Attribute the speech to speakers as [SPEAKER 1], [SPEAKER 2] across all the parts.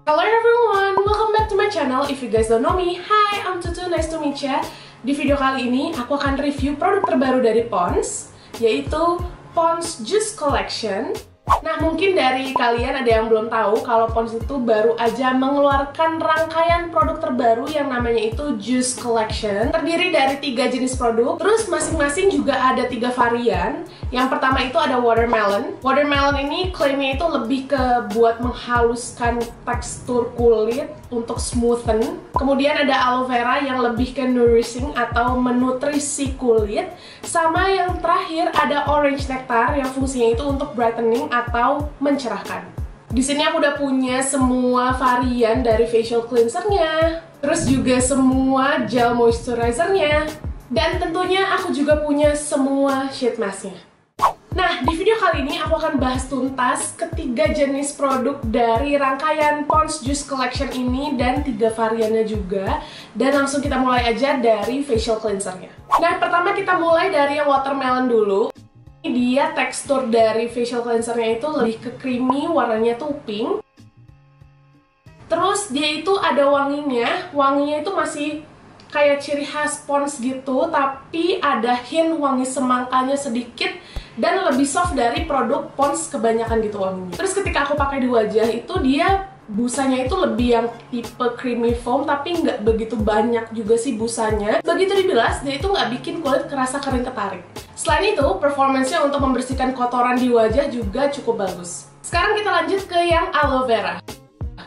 [SPEAKER 1] Hello everyone, welcome back to my channel. If you guys don't know me, hi, I'm Tutu, nice to meet ya. Di video kali ini aku akan review produk terbaru dari Pond's, yaitu Pond's Juice Collection. Nah, mungkin dari kalian ada yang belum tahu kalau Pond's itu baru aja mengeluarkan rangkaian produk terbaru yang namanya itu Juice Collection. Terdiri dari 3 jenis produk, terus masing-masing juga ada 3 varian. Yang pertama itu ada watermelon. Watermelon ini klaimnya itu lebih ke buat menghaluskan tekstur kulit untuk smoothen. Kemudian ada aloe vera yang lebih ke nourishing atau menutrisi kulit. Sama yang terakhir ada orange nectar yang fungsinya itu untuk brightening atau mencerahkan. Di sini aku udah punya semua varian dari facial cleansernya, terus juga semua gel moisturizernya, dan tentunya aku juga punya semua sheet masknya. Nah, di video kali ini aku akan bahas tuntas ketiga jenis produk dari rangkaian Pond's Juice Collection ini dan 3 variannya juga. Dan langsung kita mulai aja dari facial cleansernya. Nah, pertama kita mulai dari yang watermelon dulu. Ini dia tekstur dari facial cleansernya itu lebih ke creamy, warnanya tuh pink. Terus dia itu ada wanginya itu masih kayak ciri khas Pond's gitu, tapi ada hint wangi semangkanya sedikit dan lebih soft dari produk Pond's kebanyakan gitu wanginya. Terus ketika aku pakai di wajah itu dia busanya itu lebih yang tipe creamy foam, tapi nggak begitu banyak juga sih busanya. Begitu dibilas, dia itu nggak bikin kulit kerasa kering ketarik. Selain itu, performance-nya untuk membersihkan kotoran di wajah juga cukup bagus. Sekarang kita lanjut ke yang aloe vera.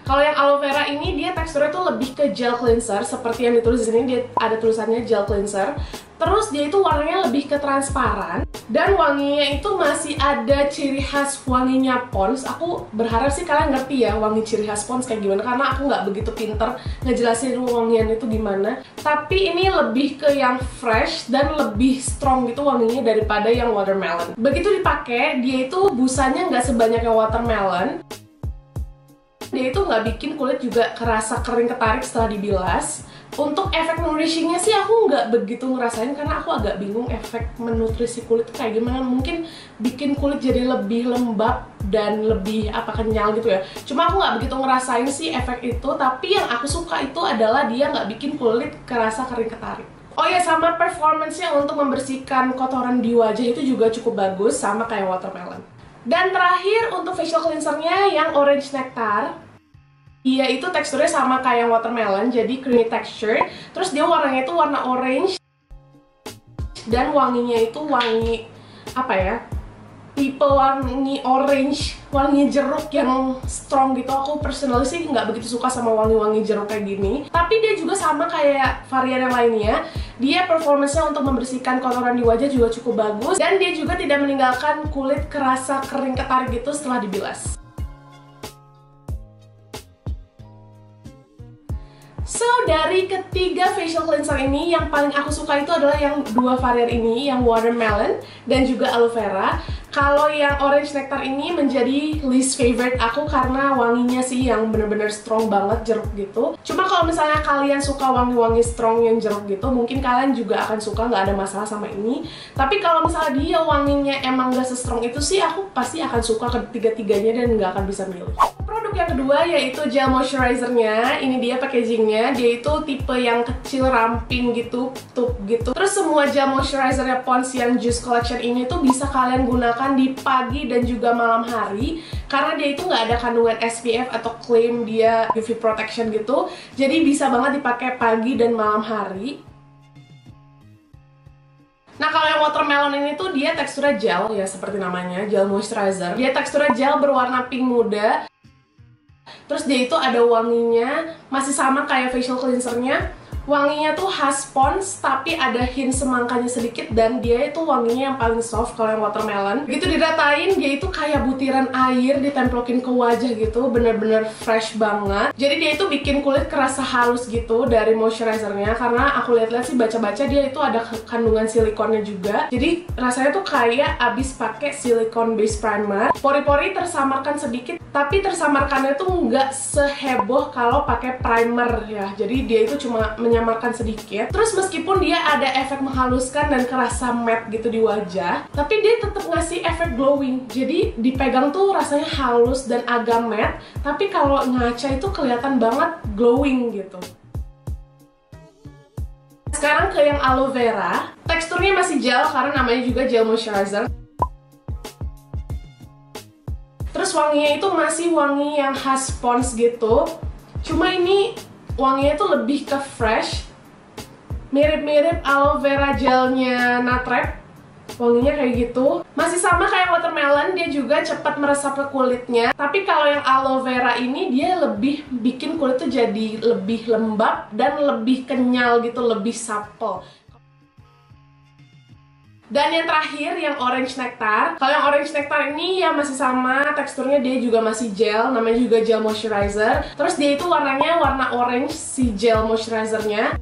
[SPEAKER 1] Kalau yang aloe vera ini dia teksturnya tuh lebih ke gel cleanser, seperti yang ditulis di sini dia ada tulisannya gel cleanser. Terus dia itu warnanya lebih ke transparan dan wanginya itu masih ada ciri khas wanginya Pond's. Aku berharap sih kalian ngerti ya wangi ciri khas Pond's kayak gimana, karena aku nggak begitu pinter ngejelasin wangian itu gimana. Tapi ini lebih ke yang fresh dan lebih strong gitu wanginya daripada yang watermelon. Begitu dipakai, dia itu busanya nggak sebanyak yang watermelon. Dia itu nggak bikin kulit juga kerasa kering ketarik setelah dibilas. Untuk efek nourishingnya sih aku nggak begitu ngerasain, karena aku agak bingung efek menutrisi kulit kayak gimana. Mungkin bikin kulit jadi lebih lembab dan lebih kenyal gitu ya. Cuma aku nggak begitu ngerasain sih efek itu. Tapi yang aku suka itu adalah dia nggak bikin kulit kerasa kering ketarik. Oh ya, sama performance-nya untuk membersihkan kotoran di wajah itu juga cukup bagus, sama kayak watermelon. Dan terakhir untuk facial cleansernya yang orange nectar. Dia itu teksturnya sama kayak yang watermelon, jadi creamy texture. Terus dia warnanya itu warna orange. Dan wanginya itu wangi, tipe wangi orange, wangi jeruk yang strong gitu. Aku personally sih nggak begitu suka sama wangi-wangi jeruk kayak gini. Tapi dia juga sama kayak varian yang lainnya. Dia performance-nya untuk membersihkan kotoran di wajah juga cukup bagus. Dan dia juga tidak meninggalkan kulit kerasa kering ketarik gitu setelah dibilas. So, dari ketiga facial cleanser ini, yang paling aku suka itu adalah yang 2 varian ini, yang watermelon dan juga aloe vera. Kalau yang orange nectar ini menjadi least favorite aku karena wanginya sih yang bener-bener strong banget, jeruk gitu. Cuma kalau misalnya kalian suka wangi-wangi strong yang jeruk gitu, mungkin kalian juga akan suka, nggak ada masalah sama ini. Tapi kalau misalnya dia wanginya emang gak se-strong itu sih, aku pasti akan suka ketiga-tiganya dan nggak akan bisa milih. Produk yang kedua yaitu gel moisturizernya. Ini dia packagingnya. Dia itu tipe yang kecil, ramping gitu, tube gitu. Terus semua gel moisturizernya Pond's yang Juice Collection ini tuh bisa kalian gunakan di pagi dan juga malam hari, karena dia itu nggak ada kandungan SPF atau klaim dia UV protection gitu. Jadi bisa banget dipakai pagi dan malam hari. Nah, kalau yang watermelon ini tuh dia teksturnya gel ya, seperti namanya, gel moisturizer. Dia teksturnya gel berwarna pink muda. Terus dia itu ada wanginya, masih sama kayak facial cleansernya. Wanginya tuh khas Pond's, tapi ada hint semangkanya sedikit, dan dia itu wanginya yang paling soft kalau yang watermelon. Begitu diratain, dia itu kayak butiran air ditemplokin ke wajah gitu, bener-bener fresh banget. Jadi dia itu bikin kulit kerasa halus gitu dari moisturizernya, karena aku lihat-lihat sih baca-baca dia itu ada kandungan silikonnya juga. Jadi rasanya tuh kayak abis pakai silicone base primer. Pori-pori tersamarkan sedikit, tapi tersamarkannya tuh nggak seheboh kalau pakai primer ya. Jadi dia itu cuma menyamarkan sedikit. Terus meskipun dia ada efek menghaluskan dan kerasa matte gitu di wajah, tapi dia tetap ngasih efek glowing. Jadi dipegang tuh rasanya halus dan agak matte, tapi kalau ngaca itu kelihatan banget glowing gitu. Sekarang ke yang aloe vera. Teksturnya masih gel karena namanya juga gel moisturizer. Terus wanginya itu masih wangi yang khas Pond's gitu. Cuma ini wanginya itu lebih ke fresh, mirip-mirip aloe vera gelnya Natrap. Wanginya kayak gitu. Masih sama kayak watermelon, dia juga cepat meresap ke kulitnya. Tapi kalau yang aloe vera ini dia lebih bikin kulit tuh jadi lebih lembab dan lebih kenyal gitu, lebih supple. Dan yang terakhir, yang orange nectar. Kalau yang orange nectar ini ya masih sama, teksturnya dia juga masih gel, namanya juga gel moisturizer. Terus dia itu warnanya warna orange si gel moisturizernya.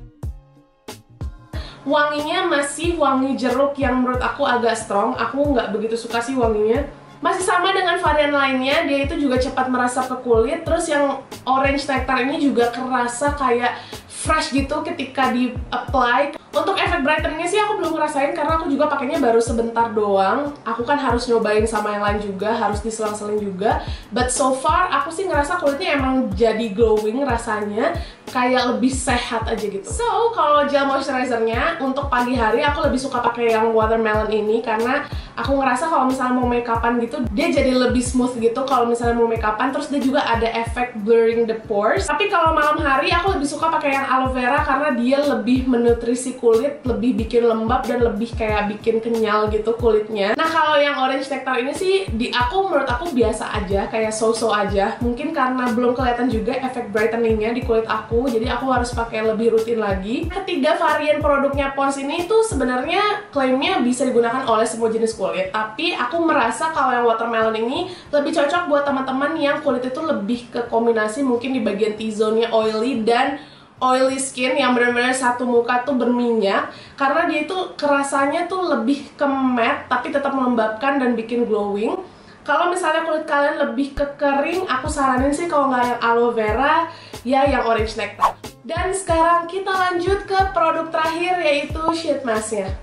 [SPEAKER 1] Wanginya masih wangi jeruk yang menurut aku agak strong. Aku nggak begitu suka sih wanginya. Masih sama dengan varian lainnya, dia itu juga cepat meresap ke kulit. Terus yang orange nectar ini juga kerasa kayak fresh gitu ketika di-apply. Untuk efek brighteningnya sih aku belum ngerasain karena aku juga pakainya baru sebentar doang. Aku kan harus nyobain sama yang lain juga, harus diselang-seling juga. But so far aku sih ngerasa kulitnya emang jadi glowing rasanya, kayak lebih sehat aja gitu. So, kalau gel moisturizernya untuk pagi hari aku lebih suka pakai yang watermelon ini karena aku ngerasa kalau misalnya mau make upan gitu dia jadi lebih smooth gitu kalau misalnya mau make upan. Terus dia juga ada efek blurring the pores. Tapi kalau malam hari aku lebih suka pakai yang aloe vera karena dia lebih menutrisi kulit, lebih bikin lembab dan lebih kayak bikin kenyal gitu kulitnya. Nah, kalau yang orange nectar ini sih menurut aku biasa aja, kayak so-so aja. Mungkin karena belum kelihatan juga efek brightening-nya di kulit aku, jadi aku harus pakai lebih rutin lagi. Ketiga varian produknya Pond's ini tuh sebenarnya klaimnya bisa digunakan oleh semua jenis kulit, tapi aku merasa kalau yang watermelon ini lebih cocok buat teman-teman yang kulit itu lebih ke kombinasi mungkin di bagian T-zone-nya oily dan oily skin yang benar-benar satu muka tuh berminyak, karena dia itu kerasanya tuh lebih ke matte tapi tetap melembabkan dan bikin glowing. Kalau misalnya kulit kalian lebih ke kering, aku saranin sih kalau nggak yang aloe vera, ya yang orange nectar. Dan sekarang kita lanjut ke produk terakhir, yaitu sheet mask-nya.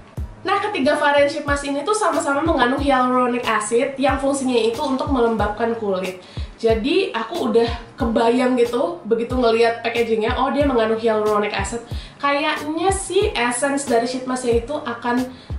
[SPEAKER 1] Nah, ketiga varian sheet mask ini tuh sama-sama mengandung hyaluronic acid yang fungsinya itu untuk melembabkan kulit. Jadi aku udah kebayang gitu begitu ngelihat packagingnya, oh dia mengandung hyaluronic acid. Kayaknya sih essence dari sheet mask-nya itu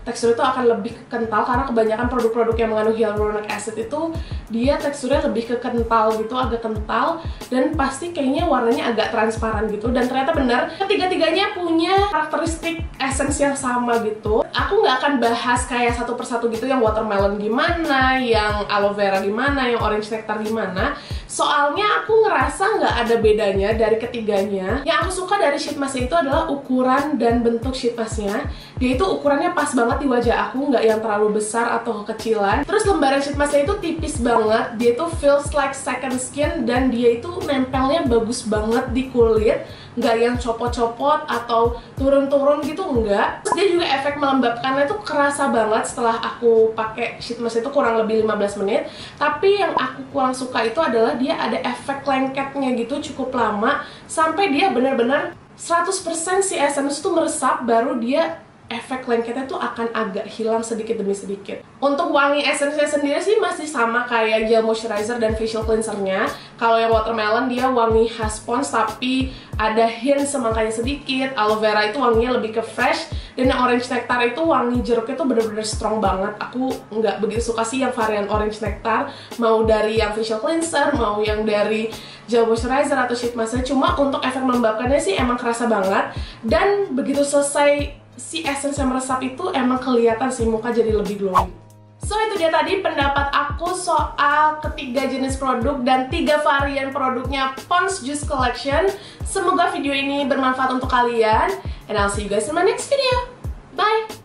[SPEAKER 1] tekstur itu akan lebih kental karena kebanyakan produk-produk yang mengandung hyaluronic acid itu dia teksturnya lebih ke kental gitu, agak kental dan pasti kayaknya warnanya agak transparan gitu. Dan ternyata benar, ketiga-tiganya punya karakteristik essence yang sama gitu. Aku nggak akan bahas kayak satu persatu gitu yang watermelon gimana, yang aloe vera gimana, yang orange nectar gimana. Soalnya aku ngerasa nggak ada bedanya dari ketiganya. Yang aku suka dari sheet mask itu adalah ukuran dan bentuk sheet mask-nya. Dia itu ukurannya pas banget di wajah aku, nggak yang terlalu besar atau kekecilan. Terus lembaran sheet mask-nya itu tipis banget. Dia itu feels like second skin dan dia itu nempelnya bagus banget di kulit. Nggak yang copot-copot atau turun-turun gitu, enggak. Terus dia juga efek melembabkannya tuh kerasa banget setelah aku pakai sheet mask itu kurang lebih 15 menit. Tapi yang aku kurang suka itu adalah dia ada efek lengketnya gitu cukup lama, sampai dia bener-bener 100% si essence tuh meresap, baru dia efek lengketnya tuh akan agak hilang sedikit demi sedikit. Untuk wangi essence-nya sendiri sih masih sama kayak gel moisturizer dan facial cleanser-nya. Kalau yang watermelon dia wangi khas Pond's tapi ada hint semangkanya sedikit. Aloe vera itu wanginya lebih ke fresh. Dan yang orange nectar itu wangi jeruknya tuh bener-bener strong banget. Aku nggak begitu suka sih yang varian orange nectar, mau dari yang facial cleanser, mau yang dari gel moisturizer atau sheet mask. Cuma untuk efek melembabkannya sih emang kerasa banget. Dan begitu selesai si essence yang meresap itu emang kelihatan sih muka jadi lebih glowing. So itu dia tadi pendapat aku soal ketiga jenis produk dan 3 varian produknya Pond's Juice Collection. Semoga video ini bermanfaat untuk kalian, and I'll see you guys in my next video. Bye!